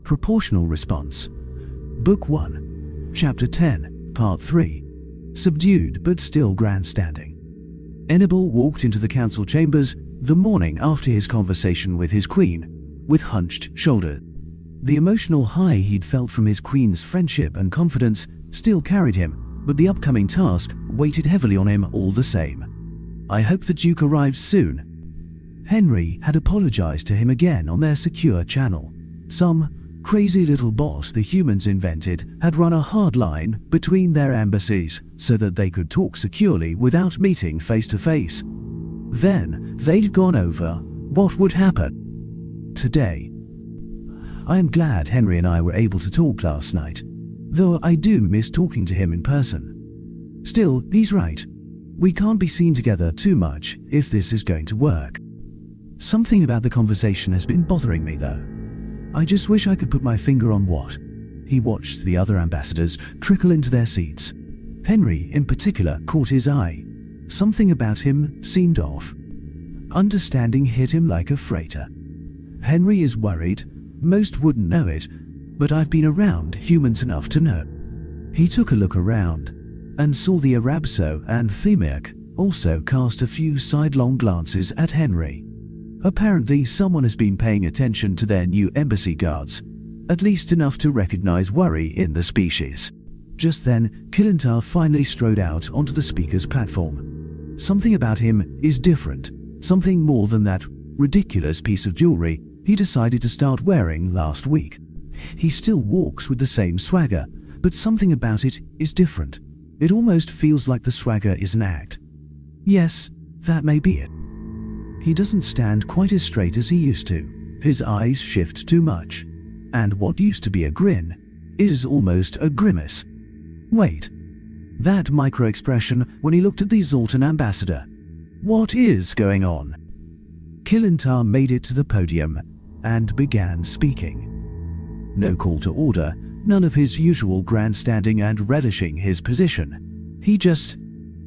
Proportional Response. Book 1, Chapter 10, Part 3. Subdued but still grandstanding. Enable walked into the council chambers the morning after his conversation with his queen, with hunched shoulders. The emotional high he'd felt from his queen's friendship and confidence still carried him, but the upcoming task weighted heavily on him all the same. I hope the Duke arrives soon. Henry had apologized to him again on their secure channel. Some crazy little bot the humans invented had run a hard line between their embassies so that they could talk securely without meeting face to face. Then they'd gone over what would happen today. I am glad Henry and I were able to talk last night, though I do miss talking to him in person. Still, he's right. We can't be seen together too much if this is going to work. Something about the conversation has been bothering me though. I just wish I could put my finger on what. He watched the other ambassadors trickle into their seats. Henry, in particular, caught his eye. Something about him seemed off. Understanding hit him like a freighter. Henry is worried. Most wouldn't know it, but I've been around humans enough to know. He took a look around and saw the Arabso and Themiac also cast a few sidelong glances at Henry. Apparently someone has been paying attention to their new embassy guards, at least enough to recognize worry in the species. Just then, Kilintar finally strode out onto the speaker's platform. Something about him is different, something more than that ridiculous piece of jewelry he decided to start wearing last week. He still walks with the same swagger, but something about it is different. It almost feels like the swagger is an act. Yes, that may be it. He doesn't stand quite as straight as he used to. His eyes shift too much, and what used to be a grin is almost a grimace. Wait, that micro-expression when he looked at the Zoltan ambassador. What is going on? Kilintar made it to the podium and began speaking. No call to order, none of his usual grandstanding and relishing his position. He just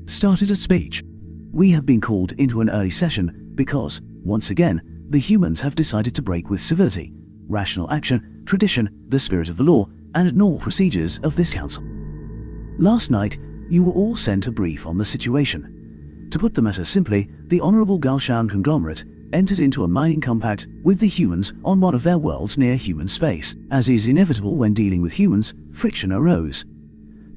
started a speech. We have been called into an early session because, once again, the humans have decided to break with civility, rational action, tradition, the spirit of the law, and normal procedures of this council. Last night, you were all sent a brief on the situation. To put the matter simply, the Honorable Galshan conglomerate entered into a mining compact with the humans on one of their worlds near human space. As is inevitable when dealing with humans, friction arose.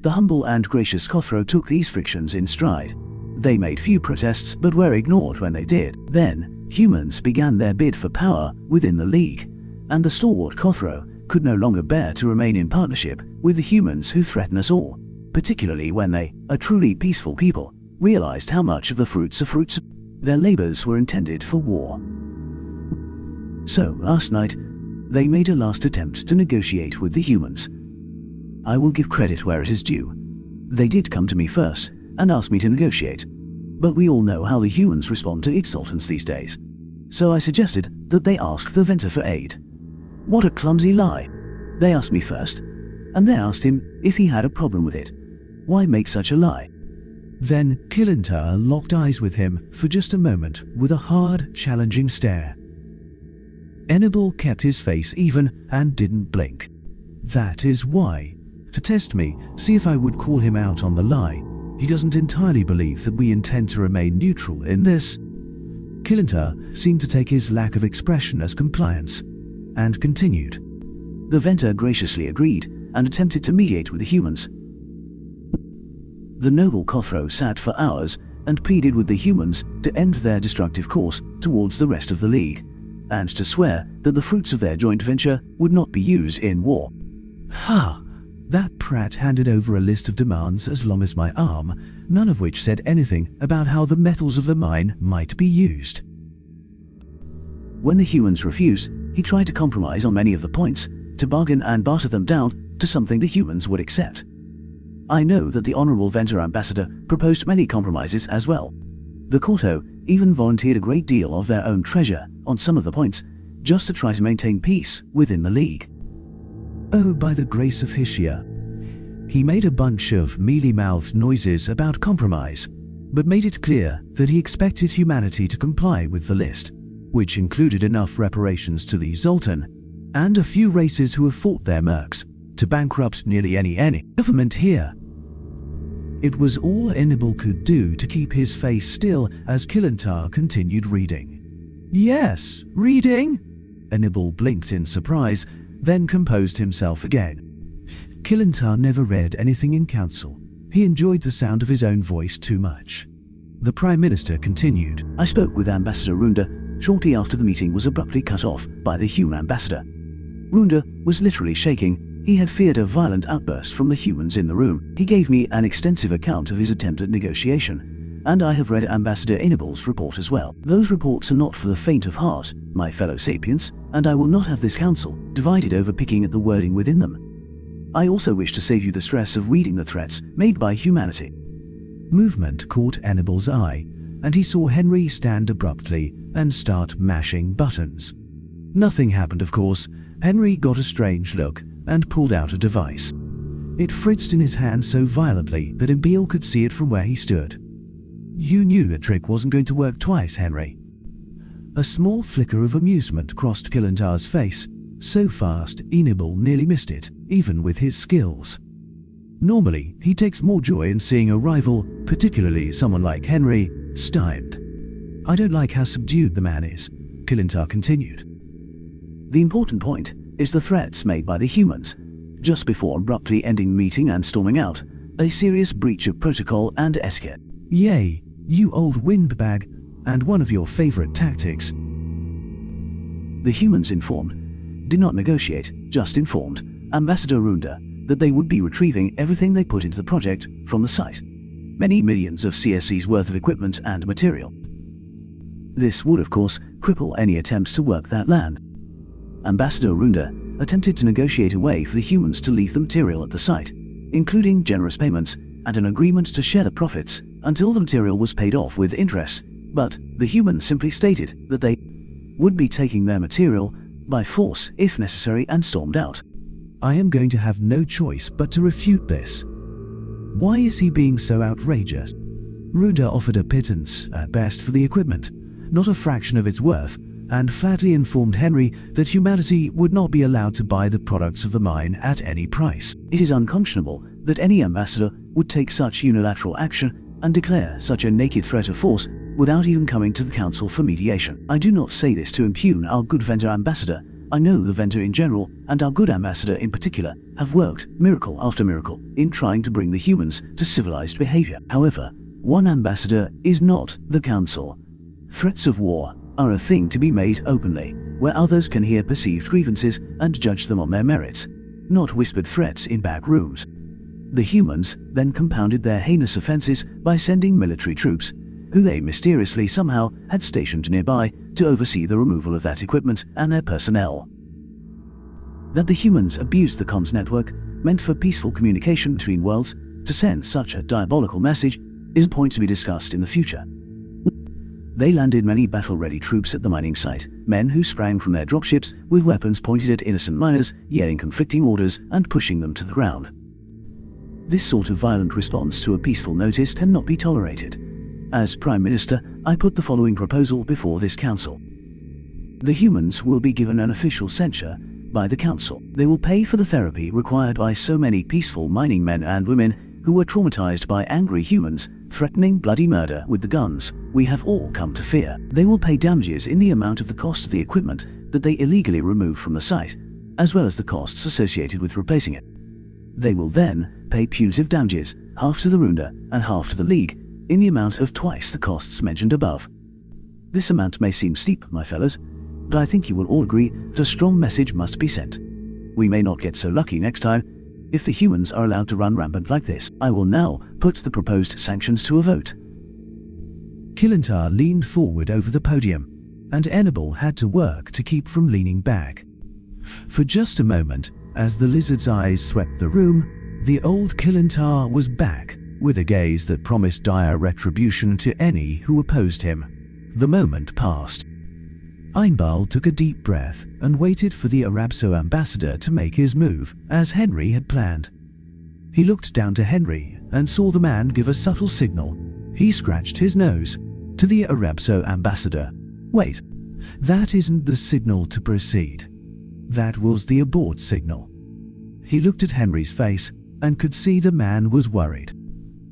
The humble and gracious Kothro took these frictions in stride. They made few protests but were ignored when they did. Then, humans began their bid for power within the League, and the stalwart Kothro could no longer bear to remain in partnership with the humans who threaten us all, particularly when they, a truly peaceful people, realized how much of the fruits of their labors were intended for war. So, last night, they made a last attempt to negotiate with the humans. I will give credit where it is due. They did come to me first and ask me to negotiate, but we all know how the humans respond to exultants these days. So I suggested that they ask the Venter for aid. What a clumsy lie. They asked me first, and then asked him if he had a problem with it. Why make such a lie? Then Kilintar locked eyes with him for just a moment with a hard, challenging stare. Enable kept his face even and didn't blink. That is why. To test me, see if I would call him out on the lie. He doesn't entirely believe that we intend to remain neutral in this. Kilintar seemed to take his lack of expression as compliance, and continued. The Venter graciously agreed and attempted to mediate with the humans. The noble Kothro sat for hours and pleaded with the humans to end their destructive course towards the rest of the League, and to swear that the fruits of their joint venture would not be used in war. Ha! That prat handed over a list of demands as long as my arm, none of which said anything about how the metals of the mine might be used. When the humans refused, he tried to compromise on many of the points, to bargain and barter them down to something the humans would accept. I know that the Honorable Venter Ambassador proposed many compromises as well. The Corto even volunteered a great deal of their own treasure on some of the points, just to try to maintain peace within the League. Oh, by the grace of Hishia. He made a bunch of mealy-mouthed noises about compromise, but made it clear that he expected humanity to comply with the list, which included enough reparations to the Zoltan and a few races who have fought their mercs to bankrupt nearly any government here. It was all Enable could do to keep his face still as Kilintar continued reading. Yes, reading? Enable blinked in surprise, then composed himself again. Kilintar never read anything in council. He enjoyed the sound of his own voice too much. The Prime Minister continued. I spoke with Ambassador Runda shortly after the meeting was abruptly cut off by the human ambassador. Runda was literally shaking. He had feared a violent outburst from the humans in the room. He gave me an extensive account of his attempt at negotiation, and I have read Ambassador Enable's report as well. Those reports are not for the faint of heart, my fellow sapients, and I will not have this council divided over picking at the wording within them. I also wish to save you the stress of reading the threats made by humanity. Movement caught Enable's eye, and he saw Henry stand abruptly and start mashing buttons. Nothing happened, of course. Henry got a strange look and pulled out a device. It fritzed in his hand so violently that Emil could see it from where he stood. You knew the trick wasn't going to work twice, Henry. A small flicker of amusement crossed Kilintar's face, so fast Enable nearly missed it, even with his skills. Normally, he takes more joy in seeing a rival, particularly someone like Henry, stymied. I don't like how subdued the man is, Kilintar continued. The important point is the threats made by the humans, just before abruptly ending the meeting and storming out, a serious breach of protocol and etiquette. Yay, you old windbag, and one of your favorite tactics. The humans informed, did not negotiate, just informed, Ambassador Runda that they would be retrieving everything they put into the project from the site. Many millions of CSC's worth of equipment and material. This would, of course, cripple any attempts to work that land. Ambassador Runda attempted to negotiate a way for the humans to leave the material at the site, including generous payments and an agreement to share the profits until the material was paid off with interest, but the humans simply stated that they would be taking their material by force if necessary and stormed out. I am going to have no choice but to refute this. Why is he being so outrageous? Runda offered a pittance, at best, for the equipment, not a fraction of its worth, and flatly informed Henry that humanity would not be allowed to buy the products of the mine at any price. It is unconscionable that any ambassador would take such unilateral action and declare such a naked threat of force without even coming to the council for mediation. I do not say this to impugn our good vendor ambassador. I know the vendor in general, and our good ambassador in particular, have worked, miracle after miracle, in trying to bring the humans to civilized behavior. However, one ambassador is not the council. Threats of war are a thing to be made openly, where others can hear perceived grievances and judge them on their merits, not whispered threats in back rooms. The humans then compounded their heinous offenses by sending military troops, who they mysteriously somehow had stationed nearby to oversee the removal of that equipment and their personnel. That the humans abused the comms network meant for peaceful communication between worlds to send such a diabolical message is a point to be discussed in the future. They landed many battle-ready troops at the mining site, men who sprang from their dropships with weapons pointed at innocent miners, yelling conflicting orders and pushing them to the ground. This sort of violent response to a peaceful notice cannot be tolerated. As Prime Minister, I put the following proposal before this council. The humans will be given an official censure by the council. They will pay for the therapy required by so many peaceful mining men and women who were traumatized by angry humans threatening bloody murder with the guns we have all come to fear. They will pay damages in the amount of the cost of the equipment that they illegally removed from the site, as well as the costs associated with replacing it. They will then pay punitive damages, half to the Runda and half to the League, in the amount of twice the costs mentioned above. This amount may seem steep, my fellows, but I think you will all agree that a strong message must be sent. We may not get so lucky next time if the humans are allowed to run rampant like this. I will now put the proposed sanctions to a vote. Kilintar leaned forward over the podium, and Enable had to work to keep from leaning back. For just a moment, as the lizard's eyes swept the room, the old Kilintar was back, with a gaze that promised dire retribution to any who opposed him. The moment passed. Einbal took a deep breath and waited for the Arabso ambassador to make his move, as Henry had planned. He looked down to Henry and saw the man give a subtle signal. He scratched his nose to the Arabso ambassador. Wait, that isn't the signal to proceed. That was the abort signal. He looked at Henry's face and could see the man was worried.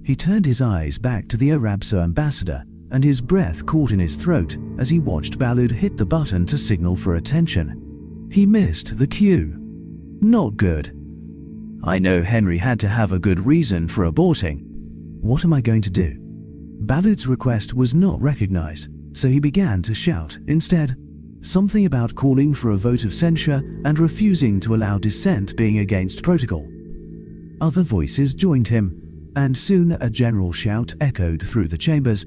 He turned his eyes back to the Arabso ambassador, and his breath caught in his throat as he watched Balud hit the button to signal for attention. He missed the cue. Not good. I know Henry had to have a good reason for aborting. What am I going to do? Balud's request was not recognized, so he began to shout instead. Something about calling for a vote of censure and refusing to allow dissent being against protocol. Other voices joined him, and soon a general shout echoed through the chambers.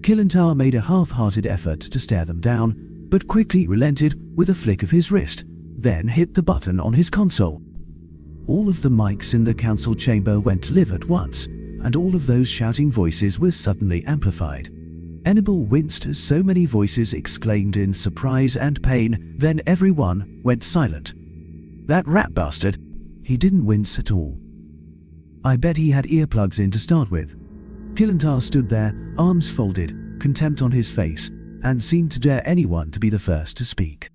Killentar made a half-hearted effort to stare them down, but quickly relented with a flick of his wrist, then hit the button on his console. All of the mics in the council chamber went live at once, and all of those shouting voices were suddenly amplified. Enable winced as so many voices exclaimed in surprise and pain, then everyone went silent. That rat bastard! He didn't wince at all. I bet he had earplugs in to start with. Killentar stood there, arms folded, contempt on his face, and seemed to dare anyone to be the first to speak.